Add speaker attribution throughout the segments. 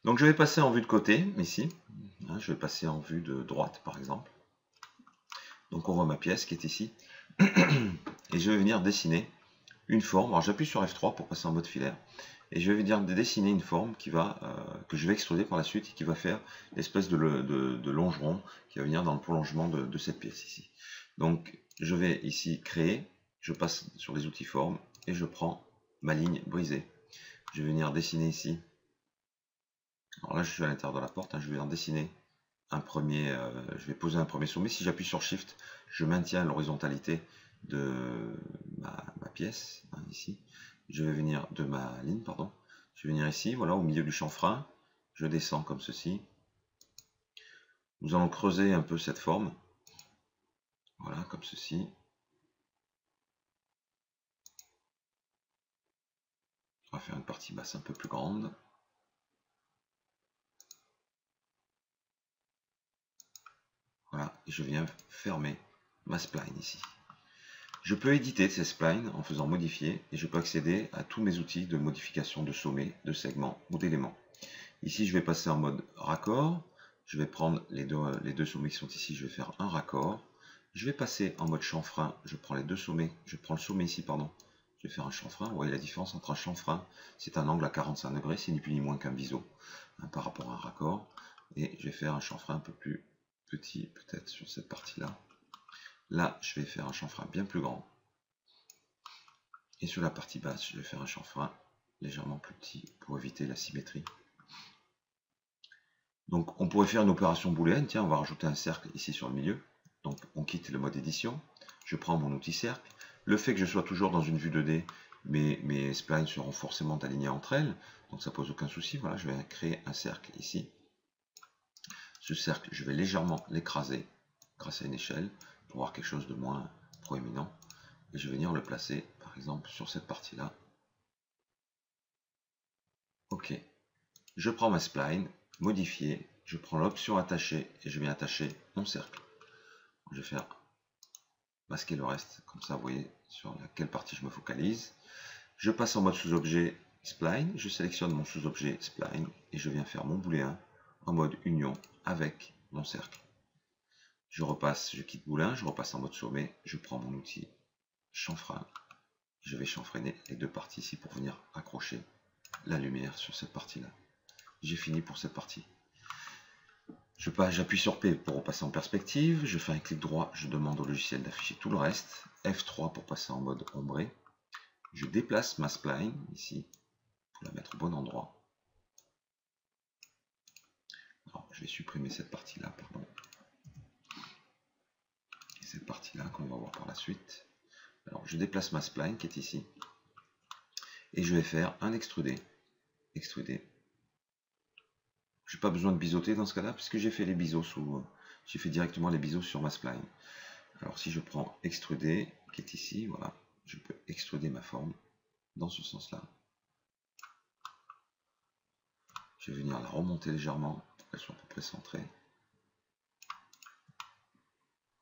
Speaker 1: Donc je vais passer en vue de côté, ici. Hein, je vais passer en vue de droite, par exemple. Donc on voit ma pièce qui est ici. Et je vais venir dessiner une forme. Alors j'appuie sur F3 pour passer en mode filaire. Et je vais venir dessiner une forme qui va, que je vais extruder par la suite et qui va faire l'espèce de longeron qui va venir dans le prolongement de cette pièce ici. Donc je vais ici créer, je passe sur les outils formes et je prends ma ligne brisée. Je vais venir dessiner ici. Alors là je suis à l'intérieur de la porte, hein, je vais venir dessiner un premier, je vais poser un premier sommet. Si j'appuie sur Shift, je maintiens l'horizontalité de ma pièce, hein, ici. Je vais venir de ma ligne, pardon. Je vais venir ici, voilà, au milieu du chanfrein. Je descends comme ceci. Nous allons creuser un peu cette forme. Voilà, comme ceci. On va faire une partie basse un peu plus grande. Voilà, et je viens fermer ma spline ici. Je peux éditer ces splines en faisant modifier et je peux accéder à tous mes outils de modification de sommet, de segments ou d'éléments. Ici, je vais passer en mode raccord. Je vais prendre les deux sommets qui sont ici, je vais faire un raccord. Je vais passer en mode chanfrein, je prends les deux sommets, je prends le sommet ici, pardon. Je vais faire un chanfrein. Vous voyez la différence entre un chanfrein, c'est un angle à 45 degrés, c'est ni plus ni moins qu'un biseau hein, par rapport à un raccord. Et je vais faire un chanfrein un peu plus petit, peut-être sur cette partie-là. Là, je vais faire un chanfrein bien plus grand. Et sur la partie basse, je vais faire un chanfrein légèrement plus petit pour éviter la symétrie. Donc on pourrait faire une opération booléenne, tiens, on va rajouter un cercle ici sur le milieu. Donc on quitte le mode édition, je prends mon outil cercle. Le fait que je sois toujours dans une vue 2D, mes splines seront forcément alignées entre elles, donc ça pose aucun souci. Voilà, je vais créer un cercle ici. Ce cercle, je vais légèrement l'écraser grâce à une échelle pour avoir quelque chose de moins proéminent. Et je vais venir le placer, par exemple, sur cette partie-là. Ok. Je prends ma spline, modifier, je prends l'option attacher et je viens attacher mon cercle. Je vais faire masquer le reste, comme ça vous voyez sur laquelle partie je me focalise. Je passe en mode sous-objet spline, je sélectionne mon sous-objet spline et je viens faire mon booléen en mode union avec mon cercle. Je repasse, je quitte booléen, je repasse en mode sommet, je prends mon outil chanfrein, je vais chanfreiner les deux parties ici pour venir accrocher la lumière sur cette partie-là. J'ai fini pour cette partie. J'appuie sur P pour repasser en perspective, je fais un clic droit, je demande au logiciel d'afficher tout le reste, F3 pour passer en mode ombré, je déplace ma spline ici, pour la mettre au bon endroit. Alors, je vais supprimer cette partie-là, pardon. Et cette partie-là qu'on va voir par la suite. Alors, je déplace ma spline qui est ici, et je vais faire un extrudé. Extrudé. Je n'ai pas besoin de biseauter dans ce cas-là, puisque j'ai fait les biseaux j'ai fait directement les biseaux sur ma spline. Alors si je prends extruder, qui est ici, voilà, je peux extruder ma forme dans ce sens-là. Je vais venir la remonter légèrement pour qu'elle soit à peu près centrée.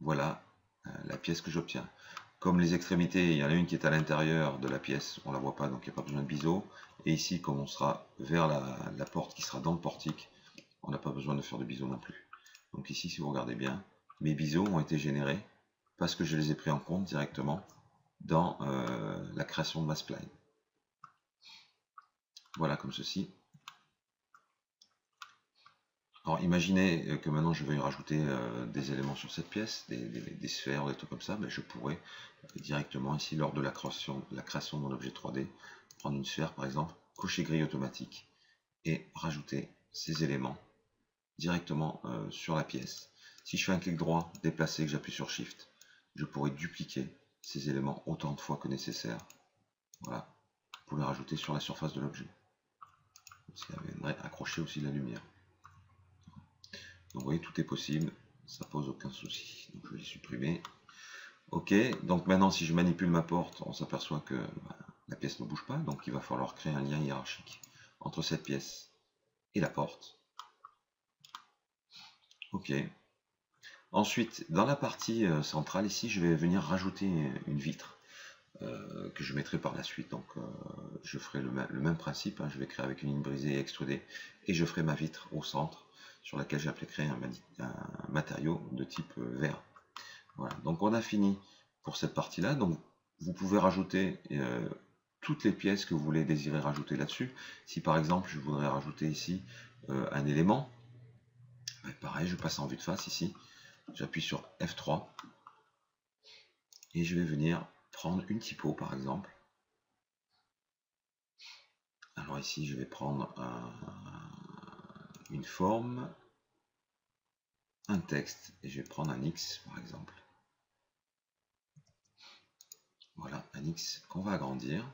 Speaker 1: Voilà la pièce que j'obtiens. Comme les extrémités, il y en a une qui est à l'intérieur de la pièce, on ne la voit pas, donc il n'y a pas besoin de biseau. Et ici, comme on sera vers la porte qui sera dans le portique, on n'a pas besoin de faire de biseau non plus. Donc ici, si vous regardez bien, mes biseaux ont été générés parce que je les ai pris en compte directement dans la création de ma spline. Voilà, comme ceci. Alors imaginez que maintenant je veuille rajouter des éléments sur cette pièce, des sphères, des trucs comme ça, mais je pourrais directement ici lors de la création de mon objet 3D, prendre une sphère par exemple, cocher grille automatique et rajouter ces éléments directement sur la pièce. Si je fais un clic droit, déplacer, que j'appuie sur Shift, je pourrais dupliquer ces éléments autant de fois que nécessaire. Voilà, pour les rajouter sur la surface de l'objet. Ça viendrait accrocher aussi la lumière. Donc vous voyez, tout est possible, ça pose aucun souci. Donc je vais les supprimer. Ok, donc maintenant si je manipule ma porte, on s'aperçoit que la pièce ne bouge pas, donc il va falloir créer un lien hiérarchique entre cette pièce et la porte. Ok. Ensuite, dans la partie centrale ici, je vais venir rajouter une vitre. que je mettrai par la suite. Donc je ferai le même principe, hein. Je vais créer avec une ligne brisée et extrudée, et je ferai ma vitre au centre sur laquelle j'appliquerai un matériau de type verre. Voilà, donc on a fini pour cette partie là. Donc vous pouvez rajouter toutes les pièces que vous voulez désirer rajouter là-dessus. Si par exemple je voudrais rajouter ici un élément, ben, pareil, je passe en vue de face ici, j'appuie sur F3 et je vais venir prendre une typo par exemple. Alors ici je vais prendre une forme, un texte, et je vais prendre un X par exemple. Voilà, un X qu'on va agrandir.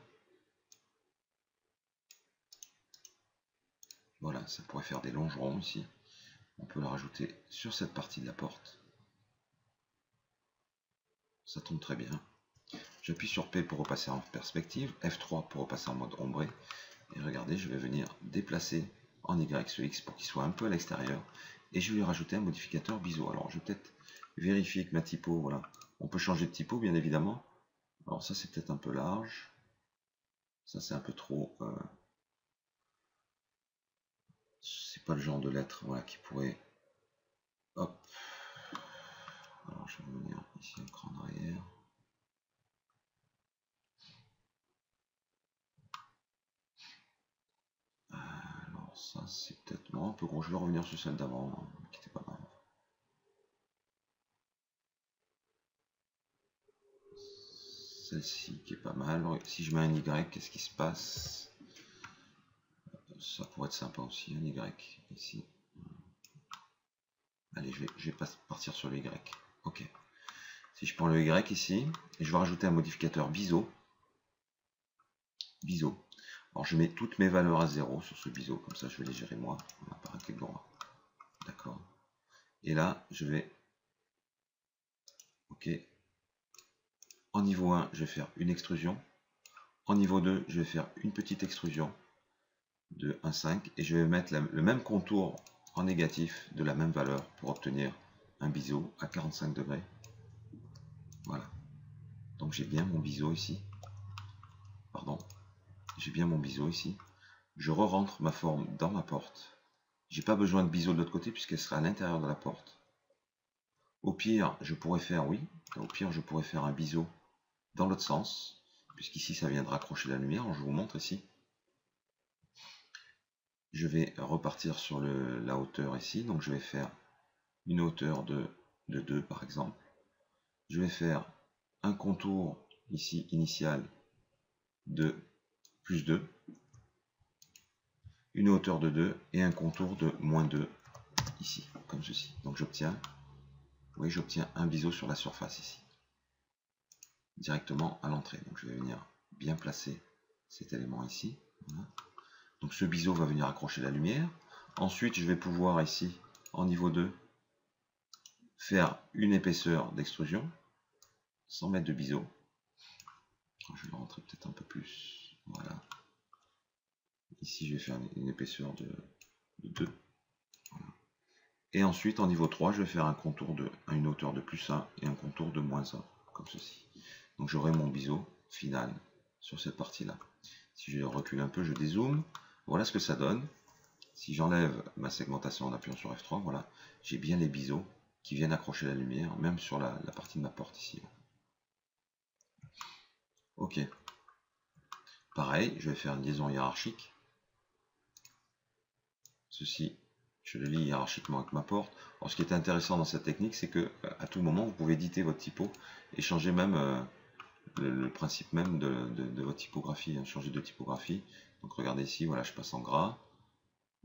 Speaker 1: Voilà, ça pourrait faire des longerons ici. On peut le rajouter sur cette partie de la porte. Ça tombe très bien. J'appuie sur P pour repasser en perspective, F3 pour repasser en mode ombré. Et regardez, je vais venir déplacer en Y ce X pour qu'il soit un peu à l'extérieur. Et je vais lui rajouter un modificateur biseau. Alors je vais peut-être vérifier que ma typo, voilà. On peut changer de typo bien évidemment. Alors ça c'est peut-être un peu large. Ça c'est un peu trop... c'est pas le genre de lettre, voilà, qui pourrait... Hop. Alors je vais venir ici un cran en arrière. Alors ça c'est peut-être un peu gros. Je vais revenir sur celle d'avant, hein, qui était pas mal. Celle-ci qui est pas mal. Si je mets un Y, qu'est-ce qui se passe? Ça pourrait être sympa aussi, un Y ici. Allez, je vais partir sur le Y. Ok. Si je prends le Y ici, et je vais rajouter un modificateur biseau. Biseau. Alors je mets toutes mes valeurs à 0 sur ce biseau, comme ça je vais les gérer moi. On n'a pas un clic droit. D'accord. Et là, je vais... Ok. En niveau 1, je vais faire une extrusion. En niveau 2, je vais faire une petite extrusion de 1,5 et je vais mettre le même contour en négatif de la même valeur pour obtenir un biseau à 45 degrés. Voilà. Donc j'ai bien mon biseau ici. Pardon. J'ai bien mon biseau ici. Je re-rentre ma forme dans ma porte. J'ai pas besoin de biseau de l'autre côté puisqu'elle sera à l'intérieur de la porte. Au pire, je pourrais faire, oui, au pire, je pourrais faire un biseau dans l'autre sens, puisqu'ici, ça vient de raccrocher la lumière. Je vous montre ici. Je vais repartir sur la hauteur ici. Donc, je vais faire une hauteur de 2, par exemple. Je vais faire un contour ici, initial, de plus 2. Une hauteur de 2 et un contour de moins 2 ici, comme ceci. Donc, j'obtiens, vous voyez, j'obtiens un biseau sur la surface ici, directement à l'entrée. Donc je vais venir bien placer cet élément ici. Voilà. Donc ce biseau va venir accrocher la lumière. Ensuite, je vais pouvoir ici, en niveau 2, faire une épaisseur d'extrusion, sans mettre de biseau. Je vais le rentrer peut-être un peu plus. Voilà. Ici, je vais faire une épaisseur de 2. Voilà. Et ensuite, en niveau 3, je vais faire un contour à une hauteur de plus 1 et un contour de moins 1, comme ceci. Donc j'aurai mon biseau final sur cette partie-là. Si je recule un peu, je dézoome. Voilà ce que ça donne. Si j'enlève ma segmentation en appuyant sur F3, voilà, j'ai bien les biseaux qui viennent accrocher la lumière, même sur la partie de ma porte ici. Ok. Pareil, je vais faire une liaison hiérarchique. Ceci, je le lis hiérarchiquement avec ma porte. Alors, ce qui est intéressant dans cette technique, c'est que à tout moment, vous pouvez éditer votre typo et changer même le principe même de votre typographie, hein, changer de typographie. Donc regardez ici, voilà, je passe en gras.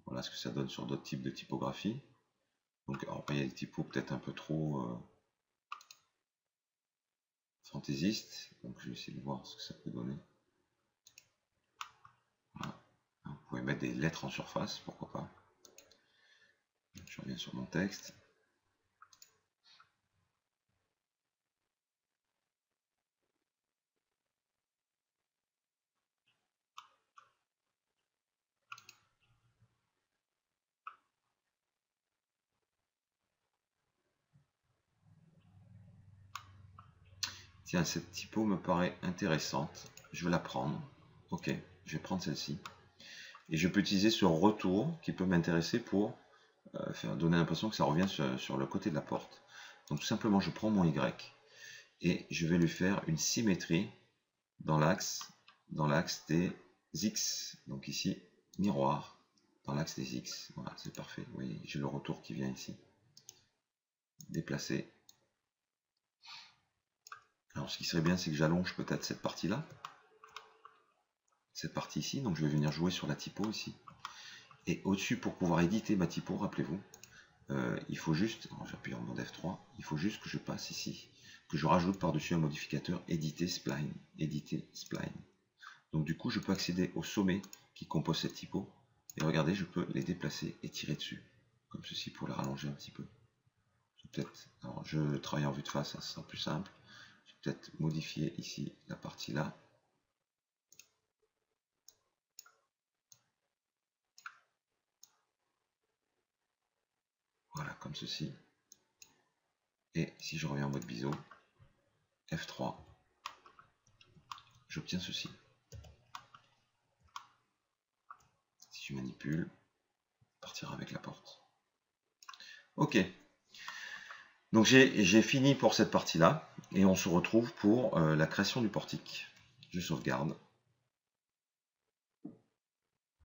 Speaker 1: Voilà ce que ça donne sur d'autres types de typographie. Donc alors, il y a des typos peut-être un peu trop fantaisistes. Donc je vais essayer de voir ce que ça peut donner. Voilà. Vous pouvez mettre des lettres en surface, pourquoi pas. Je reviens sur mon texte. Tiens, cette typo me paraît intéressante. Je vais la prendre. Ok, je vais prendre celle-ci. Et je peux utiliser ce retour qui peut m'intéresser pour faire donner l'impression que ça revient sur le côté de la porte. Donc tout simplement, je prends mon Y et je vais lui faire une symétrie dans l'axe des X. Donc ici, miroir dans l'axe des X. Voilà, c'est parfait. Vous voyez, j'ai le retour qui vient ici. Déplacer. Alors ce qui serait bien, c'est que j'allonge peut-être cette partie-là. Cette partie ici. Donc je vais venir jouer sur la typo ici. Et au-dessus, pour pouvoir éditer ma typo, rappelez-vous, il faut juste, j'appuie en mode F3, il faut juste que je passe ici, que je rajoute par-dessus un modificateur éditer spline, éditer spline. Donc du coup, je peux accéder au sommet qui compose cette typo, et regardez, je peux les déplacer et tirer dessus, comme ceci pour les rallonger un petit peu. Peut-être, alors je travaille en vue de face, hein, ce sera plus simple. Je vais peut-être modifier ici la partie là. Voilà, comme ceci. Et si je reviens en mode biseau, F3, j'obtiens ceci. Si je manipule, partira avec la porte. Ok. Donc j'ai fini pour cette partie-là, et on se retrouve pour la création du portique. Je sauvegarde.